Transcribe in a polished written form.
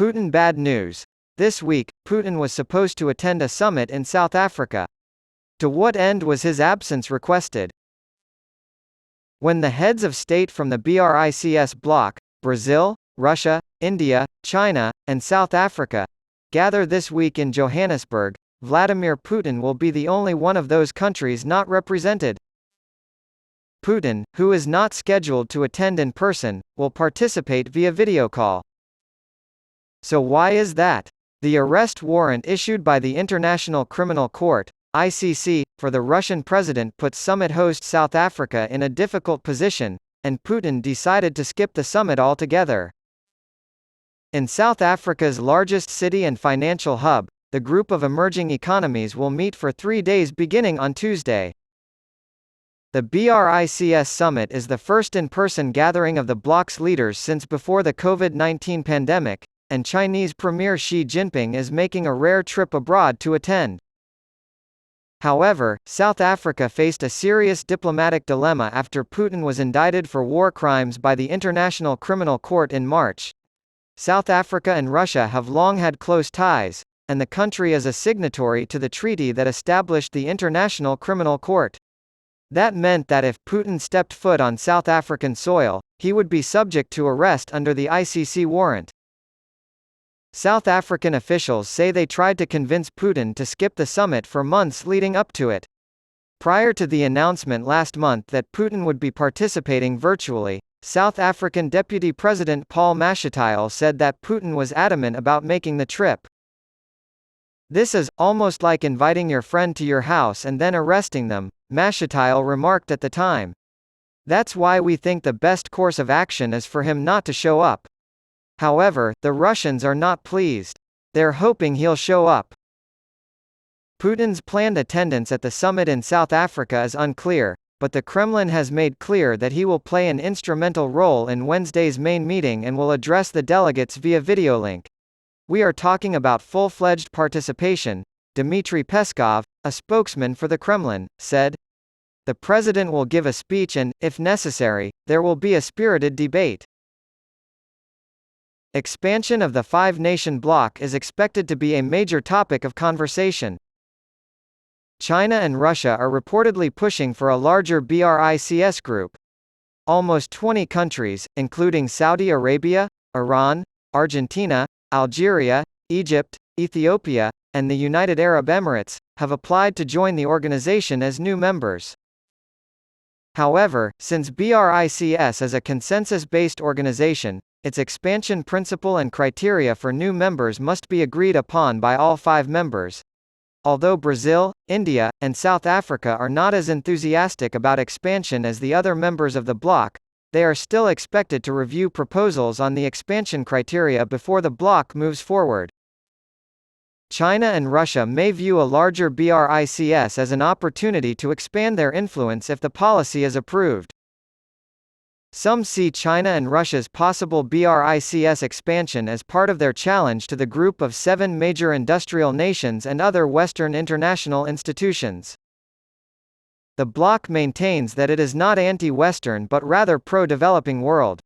Putin Bad News. This week, Putin was supposed to attend a summit in South Africa. To what end was his absence requested? When the heads of state from the BRICS bloc, Brazil, Russia, India, China, and South Africa, gather this week in Johannesburg, Vladimir Putin will be the only one of those countries not represented. Putin, who is not scheduled to attend in person, will participate via video call. So why is that? The arrest warrant issued by the International Criminal Court, ICC, for the Russian president puts summit host South Africa in a difficult position, and Putin decided to skip the summit altogether. In South Africa's largest city and financial hub, the group of emerging economies will meet for 3 days beginning on Tuesday. The BRICS summit is the first in-person gathering of the bloc's leaders since before the COVID-19 pandemic, and Chinese Premier Xi Jinping is making a rare trip abroad to attend. However, South Africa faced a serious diplomatic dilemma after Putin was indicted for war crimes by the International Criminal Court in March. South Africa and Russia have long had close ties, and the country is a signatory to the treaty that established the International Criminal Court. That meant that if Putin stepped foot on South African soil, he would be subject to arrest under the ICC warrant. South African officials say they tried to convince Putin to skip the summit for months leading up to it. Prior to the announcement last month that Putin would be participating virtually, South African Deputy President Paul Mashatile said that Putin was adamant about making the trip. "This is almost like inviting your friend to your house and then arresting them," Mashatile remarked at the time. "That's why we think the best course of action is for him not to show up." However, the Russians are not pleased. They're hoping he'll show up. Putin's planned attendance at the summit in South Africa is unclear, but the Kremlin has made clear that he will play an instrumental role in Wednesday's main meeting and will address the delegates via video link. "We are talking about full-fledged participation," Dmitry Peskov, a spokesman for the Kremlin, said. "The president will give a speech and, if necessary, there will be a spirited debate." Expansion of the five-nation bloc is expected to be a major topic of conversation. China and Russia are reportedly pushing for a larger BRICS group. Almost 20 countries, including Saudi Arabia, Iran, Argentina, Algeria, Egypt, Ethiopia, and the United Arab Emirates, have applied to join the organization as new members. However, since BRICS is a consensus-based organization, its expansion principle and criteria for new members must be agreed upon by all 5 members. Although Brazil, India, and South Africa are not as enthusiastic about expansion as the other members of the bloc, they are still expected to review proposals on the expansion criteria before the bloc moves forward. China and Russia may view a larger BRICS as an opportunity to expand their influence if the policy is approved. Some see China and Russia's possible BRICS expansion as part of their challenge to the group of 7 major industrial nations and other Western international institutions. The bloc maintains that it is not anti-Western but rather pro-developing world.